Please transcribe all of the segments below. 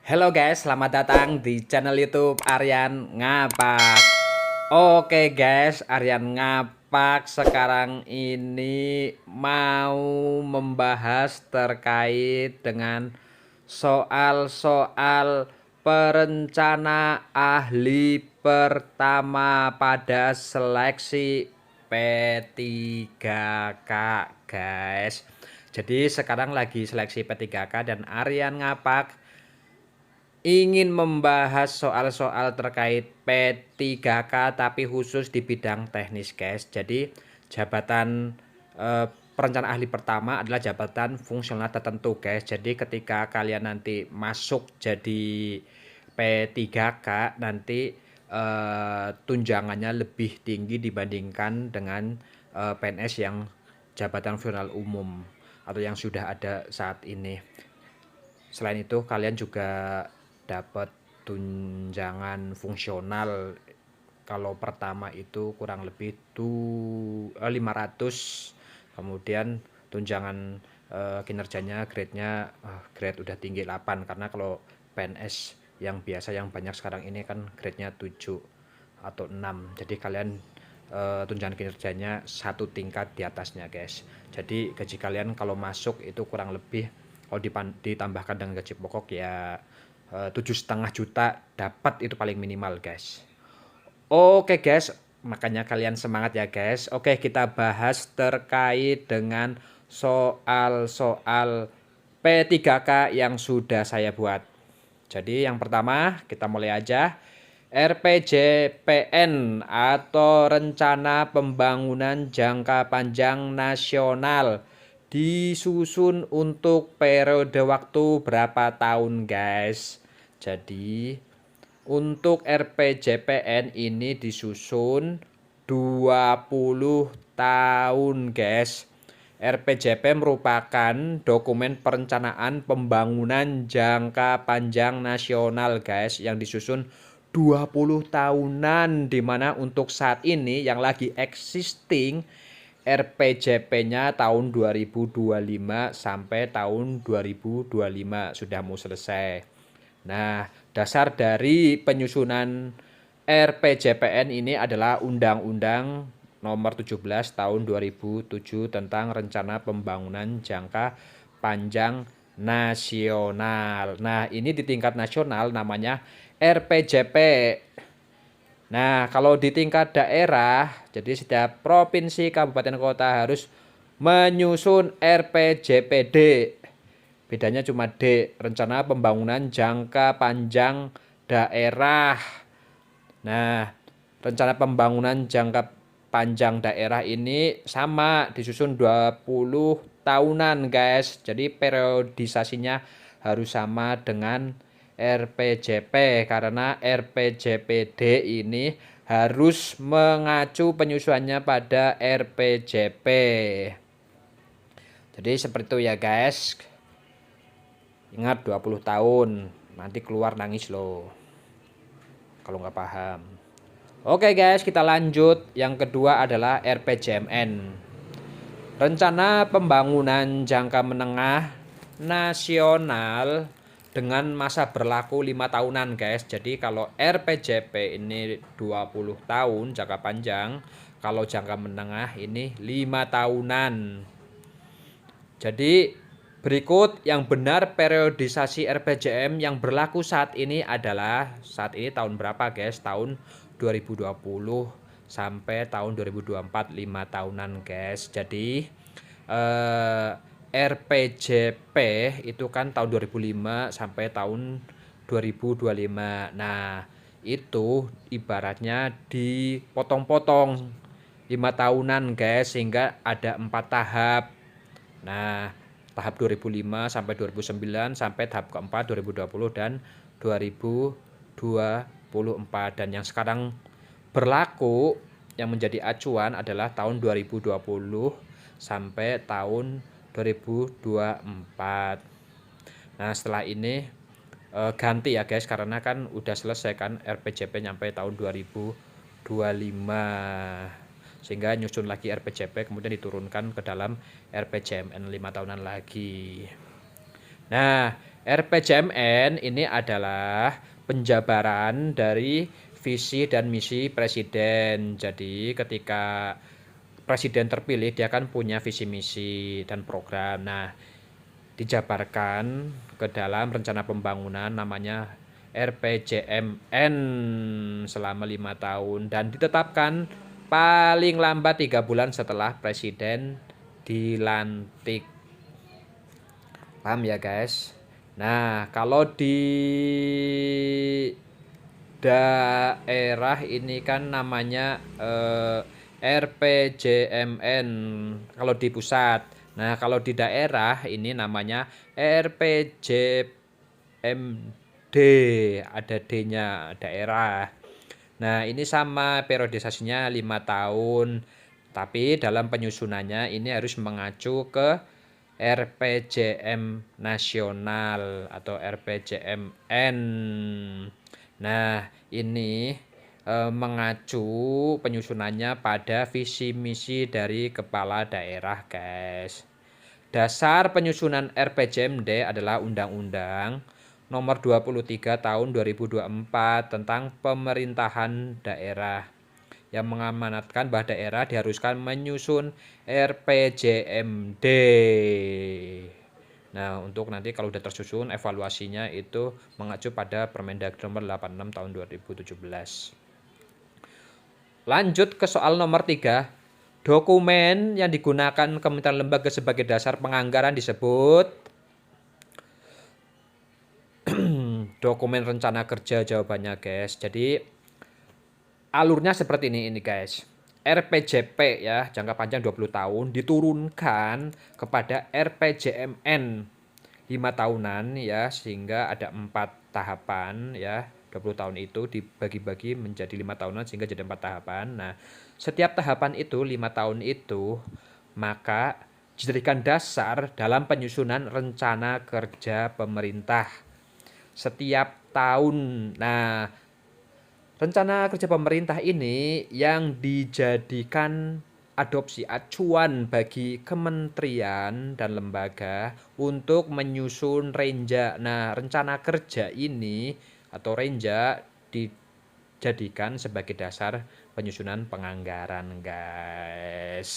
Halo guys, selamat datang di channel YouTube Aryan Ngapak. Oke guys, Aryan Ngapak sekarang ini mau membahas terkait dengan soal-soal perencana ahli pertama pada seleksi P3K guys. Jadi sekarang lagi seleksi P3K dan Aryan Ngapak ingin membahas soal-soal terkait P3K tapi khusus di bidang teknis guys. Jadi jabatan perencana ahli pertama adalah jabatan fungsional tertentu guys. Jadi ketika kalian nanti masuk jadi P3K nanti tunjangannya lebih tinggi dibandingkan dengan PNS yang jabatan fungsional umum atau yang sudah ada saat ini. Selain itu kalian juga dapat tunjangan fungsional. Kalau pertama itu kurang lebih 500, kemudian tunjangan kinerjanya grade-nya grade udah tinggi 8, karena kalau PNS yang biasa yang banyak sekarang ini kan grade-nya 7 atau 6. Jadi kalian tunjangan kinerjanya satu tingkat di atasnya guys. Jadi gaji kalian kalau masuk itu kurang lebih, kalau ditambahkan dengan gaji pokok ya 7,5 juta dapat, itu paling minimal guys. Oke guys, makanya kalian semangat ya guys. Oke, kita bahas terkait dengan soal-soal P3K yang sudah saya buat. Jadi yang pertama kita mulai aja. RPJPN atau Rencana Pembangunan Jangka Panjang Nasional disusun untuk periode waktu berapa tahun guys? Jadi untuk RPJPN ini disusun 20 tahun guys. RPJP merupakan dokumen perencanaan pembangunan jangka panjang nasional guys, yang disusun 20 tahunan, dimana untuk saat ini yang lagi existing RPJP-nya tahun 2025 sampai tahun 2025 sudah mau selesai. Nah, dasar dari penyusunan RPJPN ini adalah Undang-Undang Nomor 17 Tahun 2007 tentang Rencana Pembangunan Jangka Panjang Nasional. Nah, ini di tingkat nasional namanya RPJP. Nah, kalau di tingkat daerah, jadi setiap provinsi, kabupaten, kota harus menyusun RPJPD. Bedanya cuma D, Rencana Pembangunan Jangka Panjang Daerah. Nah, Rencana Pembangunan Jangka Panjang Daerah ini sama, disusun 20 tahunan guys. Jadi periodisasinya harus sama dengan RPJP, karena RPJPD ini harus mengacu penyusunannya pada RPJP. Jadi seperti itu ya guys. Ingat 20 tahun, nanti keluar nangis loh kalau nggak paham. Oke guys, kita lanjut. Yang kedua adalah RPJMN. Rencana Pembangunan Jangka Menengah Nasional dengan masa berlaku 5 tahunan guys. Jadi kalau RPJP ini 20 tahun jangka panjang, kalau jangka menengah ini 5 tahunan. Jadi berikut yang benar periodisasi RPJM yang berlaku saat ini adalah, saat ini tahun berapa guys? Tahun 2020 sampai tahun 2024, 5 tahunan guys. Jadi RPJP itu kan tahun 2005 sampai tahun 2025. Nah, itu ibaratnya dipotong-potong 5 tahunan guys, sehingga ada 4 tahap. Nah, tahap 2005 sampai 2009 sampai tahap keempat 2020 dan 2024. Dan yang sekarang berlaku yang menjadi acuan adalah tahun 2020 sampai tahun 2024. Nah, setelah ini ganti ya guys, karena kan udah selesai kan RPJP nyampe tahun 2025. Sehingga nyusun lagi RPJP, kemudian diturunkan ke dalam RPJMN 5 tahunan lagi. Nah, RPJMN ini adalah penjabaran dari visi dan misi presiden. Jadi ketika presiden terpilih dia kan punya visi misi dan program. Nah, dijabarkan ke dalam rencana pembangunan namanya RPJMN selama 5 tahun dan ditetapkan paling lambat 3 bulan setelah presiden dilantik. Paham ya guys? Nah, kalau di daerah ini kan namanya RPJMN kalau di pusat. Nah, kalau di daerah ini namanya RPJMD, ada D-nya, daerah. Nah, ini sama periodisasinya 5 tahun. Tapi dalam penyusunannya ini harus mengacu ke RPJM nasional atau RPJMN. Nah, ini mengacu penyusunannya pada visi misi dari kepala daerah, guys. Dasar penyusunan RPJMD adalah Undang-Undang Nomor 23 Tahun 2024 tentang Pemerintahan Daerah yang mengamanatkan bahwa daerah diharuskan menyusun RPJMD. Nah, untuk nanti kalau udah tersusun evaluasinya itu mengacu pada Permendagri nomor 86 tahun 2017. Lanjut ke soal nomor 3. Dokumen yang digunakan Kementerian Lembaga sebagai dasar penganggaran disebut dokumen rencana kerja, jawabannya guys. Jadi alurnya seperti ini guys. RPJP ya, jangka panjang 20 tahun diturunkan kepada RPJMN 5 tahunan ya, sehingga ada 4 tahapan ya. 20 tahun itu dibagi-bagi menjadi 5 tahunan sehingga jadi 4 tahapan. Nah, setiap tahapan itu 5 tahun itu maka dijadikan dasar dalam penyusunan rencana kerja pemerintah setiap tahun. Nah, rencana kerja pemerintah ini yang dijadikan adopsi acuan bagi kementerian dan lembaga untuk menyusun renja. Nah, rencana kerja ini atau renja dijadikan sebagai dasar penyusunan penganggaran, guys.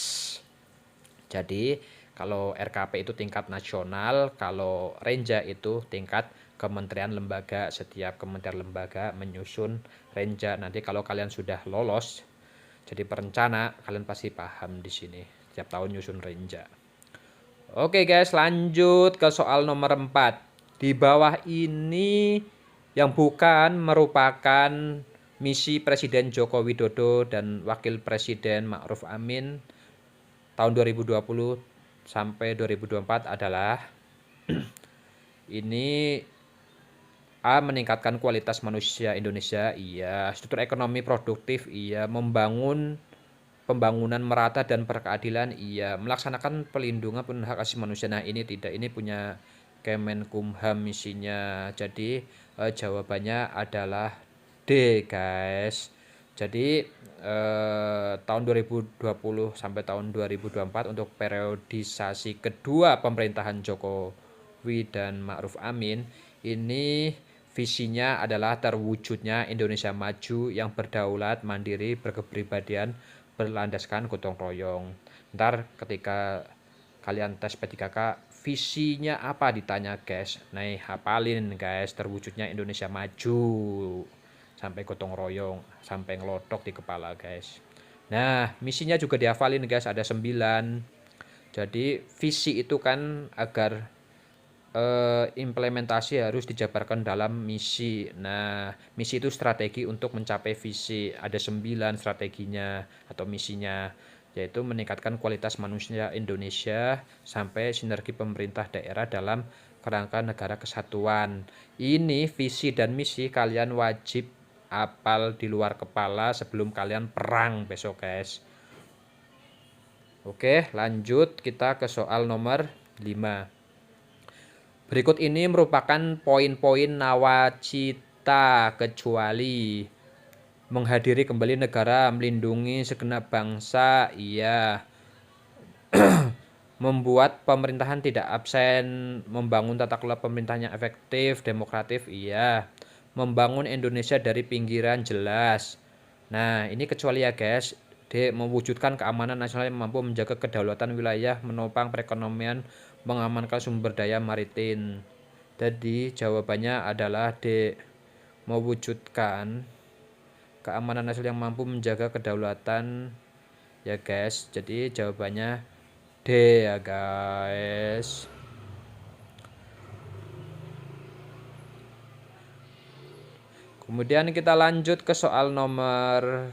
Jadi, kalau RKP itu tingkat nasional, kalau renja itu tingkat kementerian lembaga. Setiap kementerian lembaga menyusun renja. Nanti kalau kalian sudah lolos jadi perencana, kalian pasti paham di sini. Setiap tahun nyusun renja. Oke guys, lanjut ke soal nomor 4. Di bawah ini yang bukan merupakan misi Presiden Joko Widodo dan Wakil Presiden Ma'ruf Amin tahun 2020 sampai 2024 adalah ini A. Meningkatkan kualitas manusia Indonesia, iya. Struktur ekonomi produktif, iya. Pembangunan merata dan berkeadilan, iya. Melaksanakan pelindungan hak asasi manusia. Nah, ini tidak. Ini punya Kemenkumham misinya. Jadi jawabannya adalah D, guys. Jadi tahun 2020 sampai tahun 2024 untuk periodisasi kedua pemerintahan Jokowi dan Ma'ruf Amin ini visinya adalah terwujudnya Indonesia maju yang berdaulat, mandiri, berkepribadian, berlandaskan gotong royong. Ntar ketika kalian tes P3K, visinya apa ditanya guys. Nah, hafalin guys, terwujudnya Indonesia maju. Sampai gotong royong, sampai ngelotok di kepala guys. Nah, misinya juga dihafalin guys, ada 9. Jadi visi itu kan agar implementasi harus dijabarkan dalam misi. Nah, misi itu strategi untuk mencapai visi. Ada 9 strateginya atau misinya, yaitu meningkatkan kualitas manusia Indonesia sampai sinergi pemerintah daerah dalam kerangka negara kesatuan. Ini visi dan misi kalian wajib hafal di luar kepala sebelum kalian perang besok guys. Oke, lanjut kita ke soal nomor 5. Berikut ini merupakan poin-poin nawacita kecuali menghadiri kembali negara, melindungi segenap bangsa, iya. Membuat pemerintahan tidak absen, membangun tata kelola pemerintahan yang efektif, demokratif, iya. Membangun Indonesia dari pinggiran, jelas. Nah, ini kecuali ya guys. D. Mewujudkan keamanan nasional yang mampu menjaga kedaulatan wilayah, menopang perekonomian, mengamankan sumber daya maritim. Jadi jawabannya adalah D. Mewujudkan keamanan nasional yang mampu menjaga kedaulatan ya guys. Jadi jawabannya D ya guys. Kemudian kita lanjut ke soal nomor,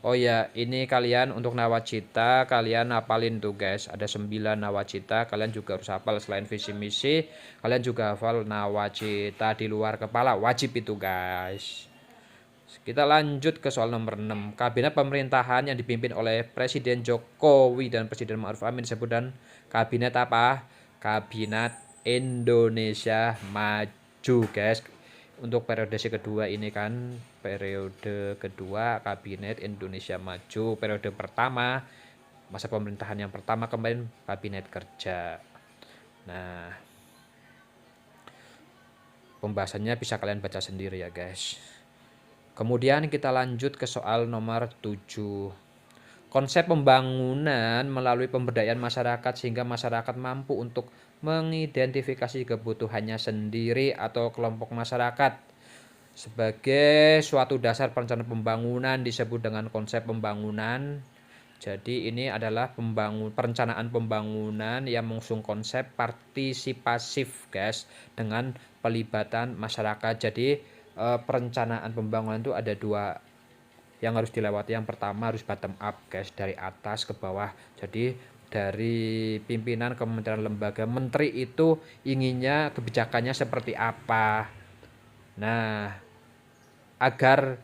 oh ya, ini kalian untuk nawacita kalian hafalin tuh guys. Ada 9 nawacita, kalian juga harus hafal. Selain visi misi, kalian juga hafal nawacita di luar kepala, wajib itu guys. Kita lanjut ke soal nomor 6. Kabinet pemerintahan yang dipimpin oleh Presiden Jokowi dan Presiden Ma'ruf Amin disebut dan kabinet apa? Kabinet Indonesia Maju guys. Untuk periode kedua ini kan periode kedua Kabinet Indonesia Maju. Periode pertama masa pemerintahan yang pertama kemarin Kabinet Kerja. Nah, pembahasannya bisa kalian baca sendiri ya guys. Kemudian kita lanjut ke soal nomor 7. Konsep pembangunan melalui pemberdayaan masyarakat sehingga masyarakat mampu untuk mengidentifikasi kebutuhannya sendiri atau kelompok masyarakat. Sebagai suatu dasar perencanaan pembangunan disebut dengan konsep pembangunan. Jadi ini adalah perencanaan pembangunan yang mengusung konsep partisipasif guys, dengan pelibatan masyarakat. Jadi perencanaan pembangunan itu ada dua yang harus dilewati. Yang pertama harus bottom up guys, dari atas ke bawah. Jadi dari pimpinan kementerian lembaga menteri itu inginnya kebijakannya seperti apa. Nah, agar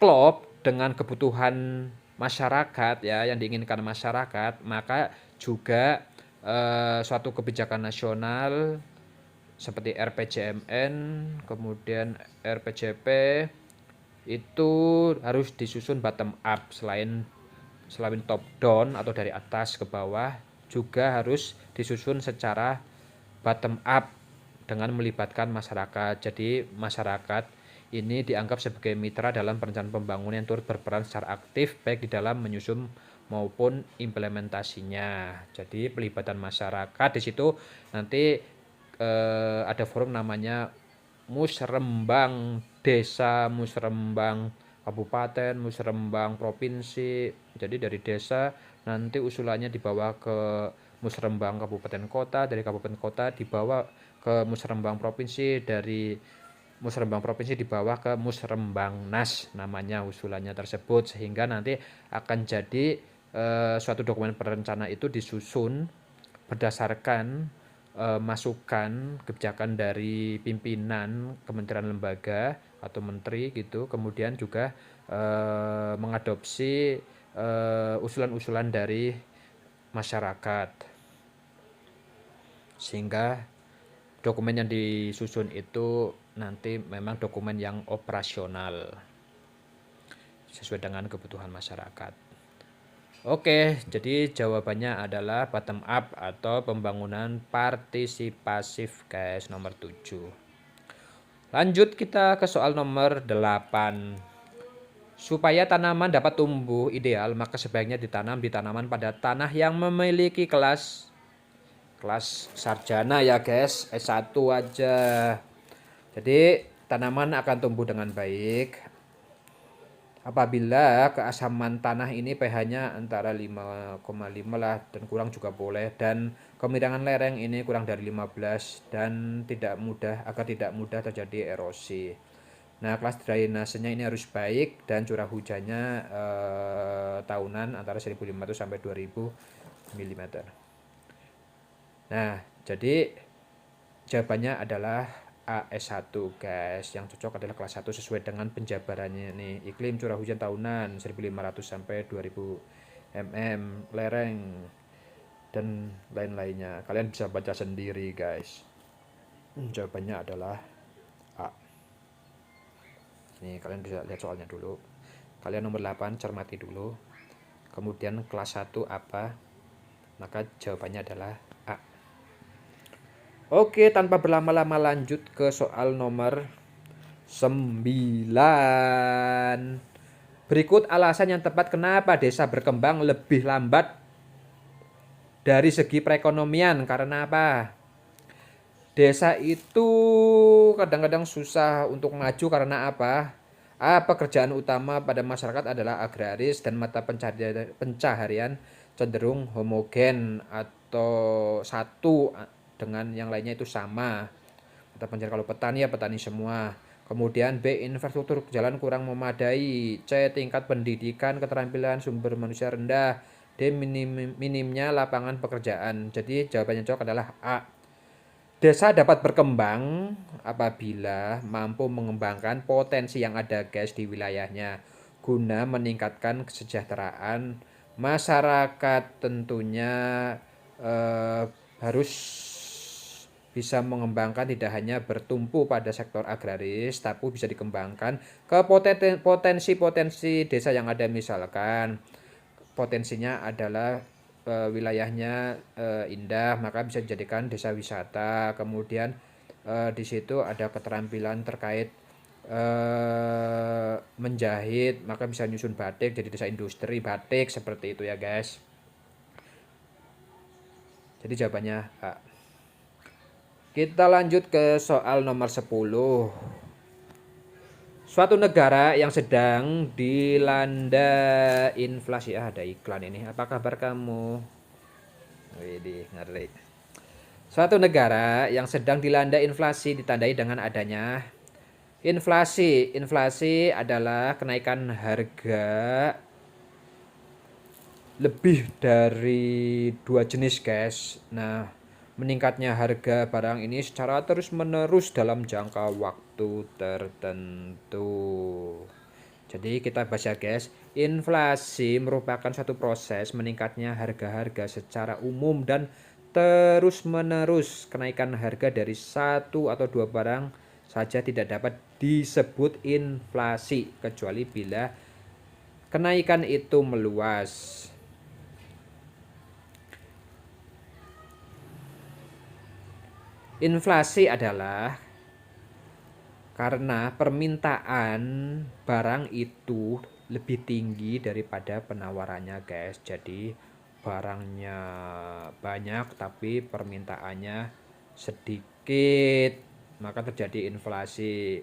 klop dengan kebutuhan masyarakat ya, yang diinginkan masyarakat, maka juga suatu kebijakan nasional seperti RPJMN, kemudian RPJP itu harus disusun bottom up. Selain top down atau dari atas ke bawah, juga harus disusun secara bottom up dengan melibatkan masyarakat. Jadi masyarakat ini dianggap sebagai mitra dalam perencanaan pembangunan yang turut berperan secara aktif baik di dalam menyusun maupun implementasinya. Jadi pelibatan masyarakat di situ nanti ada forum namanya Musrembang Desa, Musrembang Kabupaten, Musrembang Provinsi. Jadi dari desa nanti usulannya dibawa ke Musrembang Kabupaten Kota, dari Kabupaten Kota dibawa ke Musrembang Provinsi, dari Musrembang Provinsi dibawa ke Musrembang Nas, namanya usulannya tersebut, sehingga nanti akan jadi suatu dokumen perencana itu disusun berdasarkan masukan kebijakan dari pimpinan kementerian lembaga atau menteri gitu, kemudian juga mengadopsi usulan-usulan dari masyarakat, sehingga dokumen yang disusun itu nanti memang dokumen yang operasional sesuai dengan kebutuhan masyarakat. Oke, jadi jawabannya adalah bottom up atau pembangunan partisipasif guys, nomor 7. Lanjut kita ke soal nomor 8. Supaya tanaman dapat tumbuh ideal, maka sebaiknya ditanam di tanaman pada tanah yang memiliki kelas sarjana ya guys, S1 aja. Jadi tanaman akan tumbuh dengan baik apabila keasaman tanah ini pH-nya antara 5,5 lah, dan kurang juga boleh, dan kemiringan lereng ini kurang dari 15, dan agar tidak mudah terjadi erosi. Nah, kelas drainasenya ini harus baik dan curah hujannya tahunan antara 1.500 sampai 2.000 mm. Nah, jadi jawabannya adalah AS1 guys. Yang cocok adalah kelas 1 sesuai dengan penjabarannya nih. Iklim, curah hujan tahunan 1.500 sampai 2.000 mm, lereng dan lain-lainnya. Kalian bisa baca sendiri guys. Jawabannya adalah A. Nih, kalian bisa lihat soalnya dulu. Kalian nomor 8 cermati dulu. Kemudian kelas 1 apa? Maka jawabannya adalah A. Oke, tanpa berlama-lama lanjut ke soal nomor 9. Berikut alasan yang tepat kenapa desa berkembang lebih lambat dari segi perekonomian. Karena apa? Desa itu kadang-kadang susah untuk maju karena apa? Pekerjaan utama pada masyarakat adalah agraris dan mata pencaharian cenderung homogen atau satu dengan yang lainnya itu sama. Mata pencaharian kalau petani ya petani semua. Kemudian B, infrastruktur jalan kurang memadai. C, tingkat pendidikan keterampilan sumber manusia rendah. D, minimnya lapangan pekerjaan. Jadi jawabannya cocok adalah A. Desa dapat berkembang apabila mampu mengembangkan potensi yang ada guys di wilayahnya guna meningkatkan kesejahteraan masyarakat. Tentunya harus bisa mengembangkan tidak hanya bertumpu pada sektor agraris tapi bisa dikembangkan ke potensi-potensi desa yang ada. Misalkan potensinya adalah wilayahnya indah, maka bisa dijadikan desa wisata. Kemudian di situ ada keterampilan terkait menjahit, maka bisa nyusun batik jadi desa industri batik seperti itu ya guys. Jadi jawabannya A. Kita lanjut ke soal nomor 10. Suatu negara yang sedang dilanda inflasi. Ada iklan ini. Apa kabar kamu? Widih, ngeri. Suatu negara yang sedang dilanda inflasi ditandai dengan adanya inflasi. Inflasi adalah kenaikan harga lebih dari 2 jenis guys. Nah, meningkatnya harga barang ini secara terus-menerus dalam jangka waktu tertentu. Jadi kita baca guys, inflasi merupakan suatu proses meningkatnya harga-harga secara umum dan terus-menerus. Kenaikan harga dari satu atau dua barang saja tidak dapat disebut inflasi kecuali bila kenaikan itu meluas. Inflasi adalah karena permintaan barang itu lebih tinggi daripada penawarannya guys. Jadi barangnya banyak tapi permintaannya sedikit, maka terjadi inflasi.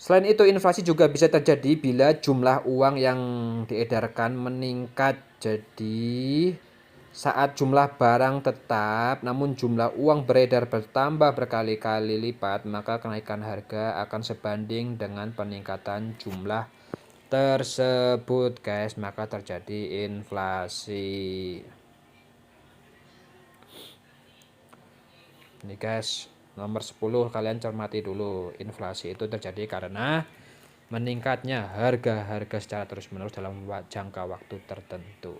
Selain itu, inflasi juga bisa terjadi bila jumlah uang yang diedarkan meningkat. Jadi, saat jumlah barang tetap, namun jumlah uang beredar bertambah berkali-kali lipat, maka kenaikan harga akan sebanding dengan peningkatan jumlah tersebut, guys. Maka terjadi inflasi. Ini guys, nomor 10 kalian cermati dulu. Inflasi itu terjadi karena meningkatnya harga-harga secara terus-menerus dalam jangka waktu tertentu.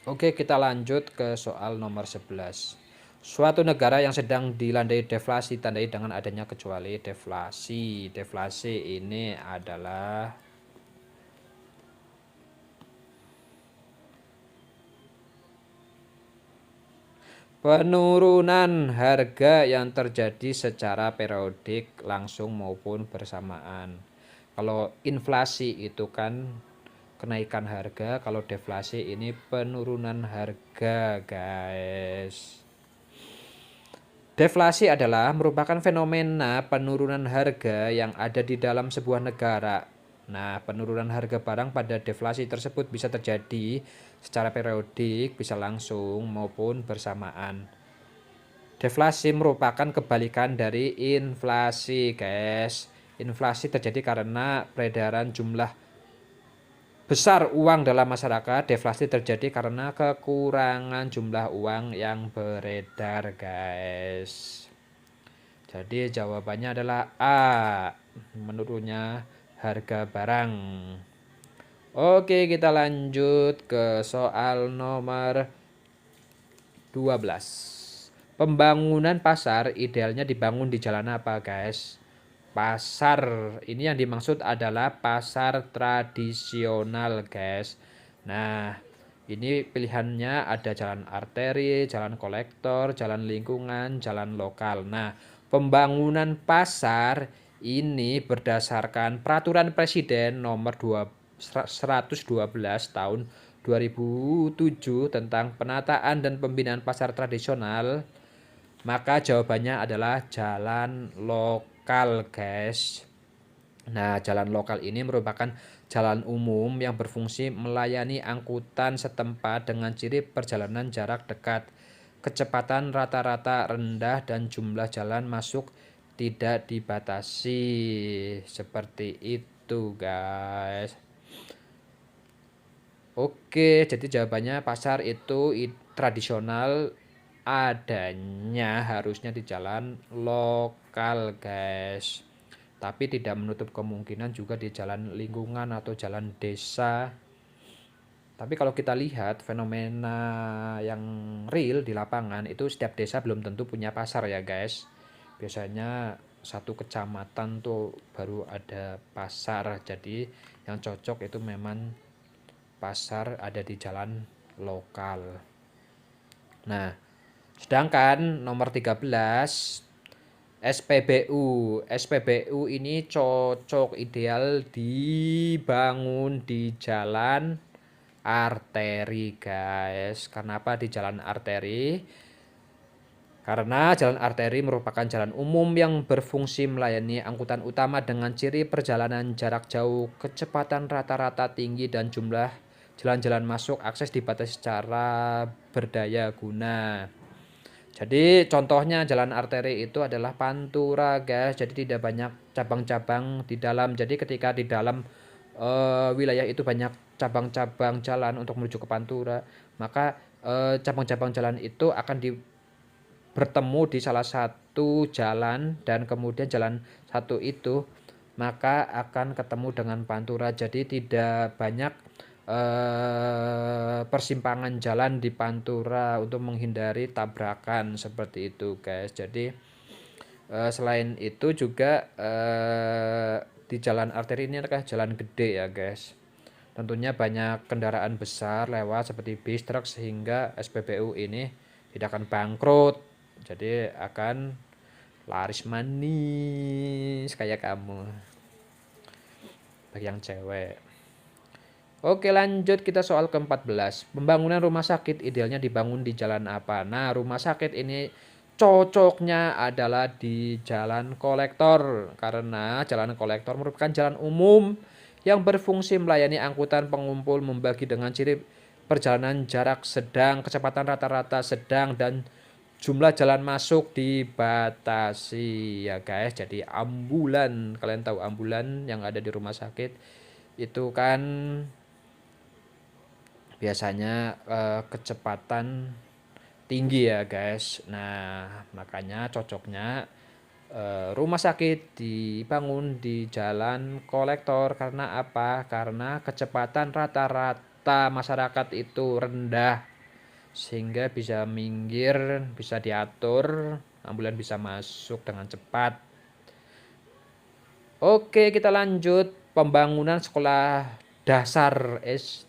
Oke, kita lanjut ke soal nomor 11. Suatu negara yang sedang dilandai deflasi tandai dengan adanya kecuali deflasi. Deflasi ini adalah penurunan harga yang terjadi secara periodik langsung maupun bersamaan. Kalau inflasi itu kan kenaikan harga, kalau deflasi ini penurunan harga, guys. Deflasi adalah merupakan fenomena penurunan harga yang ada di dalam sebuah negara. Nah, penurunan harga barang pada deflasi tersebut bisa terjadi secara periodik, bisa langsung maupun bersamaan. Deflasi merupakan kebalikan dari inflasi, guys. Inflasi terjadi karena peredaran jumlah besar uang dalam masyarakat. Deflasi terjadi karena kekurangan jumlah uang yang beredar, guys. Jadi jawabannya adalah A. Menurunnya harga barang. Oke, kita lanjut ke soal nomor 12. Pembangunan pasar idealnya dibangun di jalan apa, guys? Pasar ini yang dimaksud adalah pasar tradisional, guys. Nah, ini pilihannya ada jalan arteri, jalan kolektor, jalan lingkungan, jalan lokal. Nah, pembangunan pasar ini berdasarkan peraturan Presiden nomor 112 tahun 2007 tentang penataan dan pembinaan pasar tradisional. Maka jawabannya adalah jalan lokal, guys. Nah, jalan lokal ini merupakan jalan umum yang berfungsi melayani angkutan setempat dengan ciri perjalanan jarak dekat, kecepatan rata-rata rendah, dan jumlah jalan masuk tidak dibatasi. Seperti itu, guys. Oke, jadi jawabannya pasar itu tradisional adanya harusnya di jalan lokal, guys. Tapi tidak menutup kemungkinan juga di jalan lingkungan atau jalan desa. Tapi kalau kita lihat fenomena yang real di lapangan itu setiap desa belum tentu punya pasar ya, guys. Biasanya satu kecamatan tuh baru ada pasar. Jadi yang cocok itu memang pasar ada di jalan lokal. Nah, sedangkan nomor 13 SPBU. SPBU ini cocok ideal dibangun di jalan arteri, guys. Kenapa di jalan arteri? Karena jalan arteri merupakan jalan umum yang berfungsi melayani angkutan utama dengan ciri perjalanan jarak jauh, kecepatan rata-rata tinggi, dan jumlah jalan-jalan masuk akses dibatasi secara berdaya guna. Jadi contohnya jalan arteri itu adalah pantura, guys. Jadi tidak banyak cabang-cabang di dalam. Jadi ketika di dalam wilayah itu banyak cabang-cabang jalan untuk menuju ke pantura, maka cabang-cabang jalan itu akan bertemu di salah satu jalan, dan kemudian jalan satu itu maka akan ketemu dengan pantura. Jadi tidak banyak persimpangan jalan di pantura untuk menghindari tabrakan seperti itu, guys. Jadi selain itu juga di jalan arteri ini adalah jalan gede ya, guys. Tentunya banyak kendaraan besar lewat seperti bis, truk, sehingga SPBU ini tidak akan bangkrut. Jadi akan laris manis kayak kamu bagi yang cewek. Oke, lanjut kita soal ke-14. Pembangunan rumah sakit idealnya dibangun di jalan apa? Nah, rumah sakit ini cocoknya adalah di jalan kolektor, karena jalan kolektor merupakan jalan umum yang berfungsi melayani angkutan pengumpul, membagi dengan ciri perjalanan jarak sedang, kecepatan rata-rata sedang, dan jumlah jalan masuk dibatasi ya, guys. Jadi ambulan, kalian tahu ambulan yang ada di rumah sakit itu kan biasanya kecepatan tinggi ya, guys. Nah, makanya cocoknya rumah sakit dibangun di jalan kolektor. Karena apa? Karena kecepatan rata-rata masyarakat itu rendah, sehingga bisa minggir, bisa diatur, ambulan bisa masuk dengan cepat. Oke, kita lanjut. Pembangunan sekolah dasar SD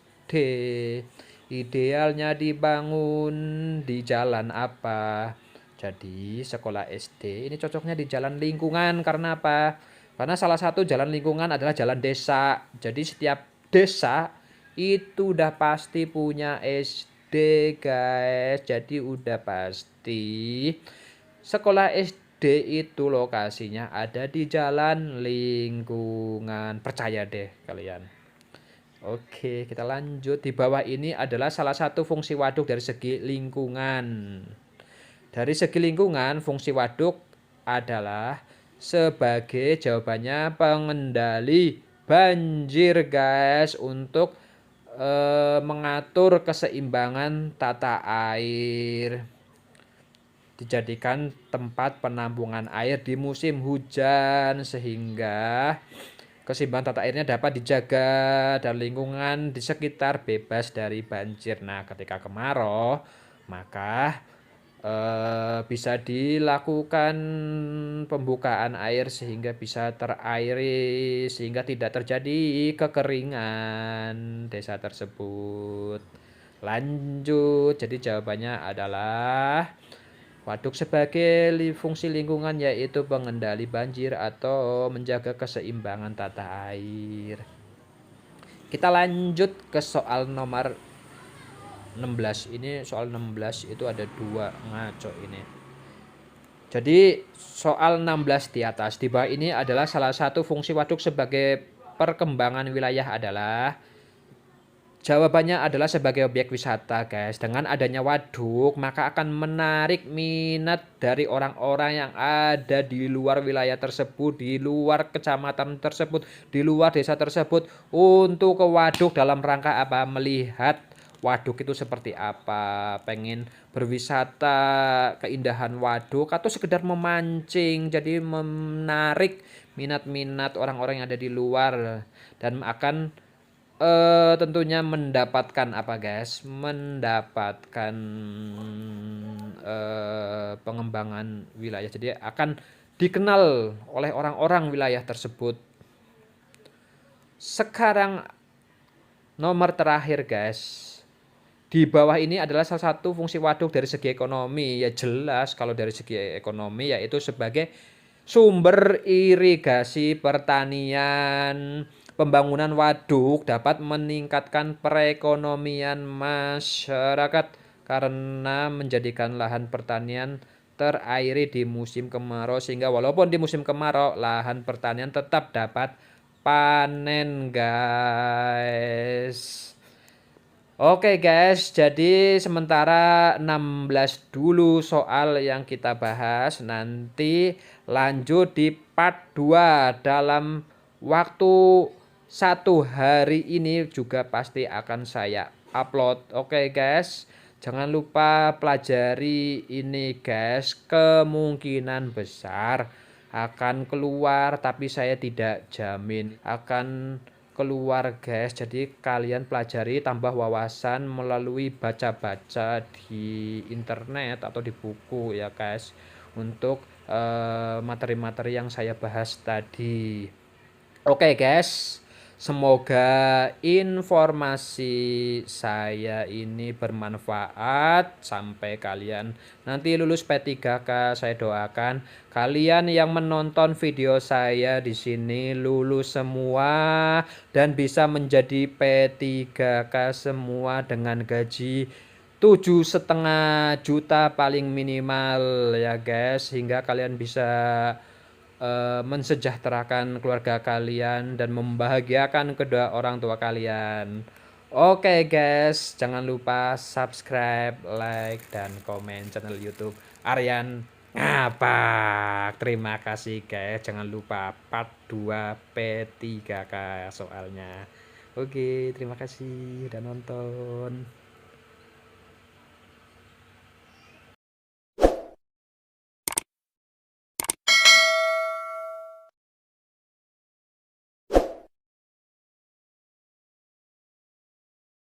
idealnya dibangun di jalan apa? Jadi sekolah SD ini cocoknya di jalan lingkungan. Karena apa? Karena salah satu jalan lingkungan adalah jalan desa. Jadi setiap desa itu udah pasti punya SD, guys. Jadi udah pasti sekolah SD itu lokasinya ada di jalan lingkungan. Percaya deh kalian. Oke, kita lanjut. Di bawah ini adalah salah satu fungsi waduk dari segi lingkungan. Dari segi lingkungan, fungsi waduk adalah sebagai jawabannya pengendali banjir, guys, untuk mengatur keseimbangan tata air. dijadikan tempat penampungan air di musim hujan sehingga keseimbangan tata airnya dapat dijaga dan lingkungan di sekitar bebas dari banjir. Nah, ketika kemarau, maka bisa dilakukan pembukaan air sehingga bisa terairi sehingga tidak terjadi kekeringan desa tersebut. Lanjut, jadi jawabannya adalah waduk sebagai fungsi lingkungan yaitu pengendali banjir atau menjaga keseimbangan tata air. Kita lanjut ke soal nomor 16. Ini soal 16 itu ada dua ngaco ini. Jadi soal 16 di atas, di bawah ini adalah salah satu fungsi waduk sebagai perkembangan wilayah adalah jawabannya adalah sebagai objek wisata, guys. Dengan adanya waduk, maka akan menarik minat dari orang-orang yang ada di luar wilayah tersebut, di luar kecamatan tersebut, di luar desa tersebut untuk ke waduk dalam rangka apa? Melihat waduk itu seperti apa, pengen berwisata keindahan waduk atau sekedar memancing. Jadi menarik minat-minat orang-orang yang ada di luar dan akan tentunya mendapatkan apa guys? Mendapatkan pengembangan wilayah. Jadi akan dikenal oleh orang-orang wilayah tersebut. Sekarang nomor terakhir guys. Di bawah ini adalah salah satu fungsi waduk dari segi ekonomi. Ya jelas kalau dari segi ekonomi yaitu sebagai sumber irigasi pertanian. Pembangunan waduk dapat meningkatkan perekonomian masyarakat karena menjadikan lahan pertanian terairi di musim kemarau sehingga walaupun di musim kemarau lahan pertanian tetap dapat panen guys. Oke guys, jadi sementara 16 dulu soal yang kita bahas. Nanti lanjut di part 2 dalam waktu 1 hari ini juga pasti akan saya upload. Oke guys, jangan lupa pelajari ini guys. Kemungkinan besar akan keluar tapi saya tidak jamin akan keluar guys. Jadi kalian pelajari tambah wawasan melalui baca-baca di internet atau di buku ya guys untuk materi-materi yang saya bahas tadi. Oke guys, semoga informasi saya ini bermanfaat sampai kalian nanti lulus P3K. Saya doakan kalian yang menonton video saya di sini lulus semua dan bisa menjadi P3K semua dengan gaji 7,5 juta paling minimal ya guys, hingga kalian bisa mensejahterakan keluarga kalian dan membahagiakan kedua orang tua kalian. Oke guys, jangan lupa subscribe, like, dan komen channel YouTube Aryan Ngapak. Terima kasih guys, jangan lupa part 2 P3K soalnya. Oke, terima kasih udah nonton.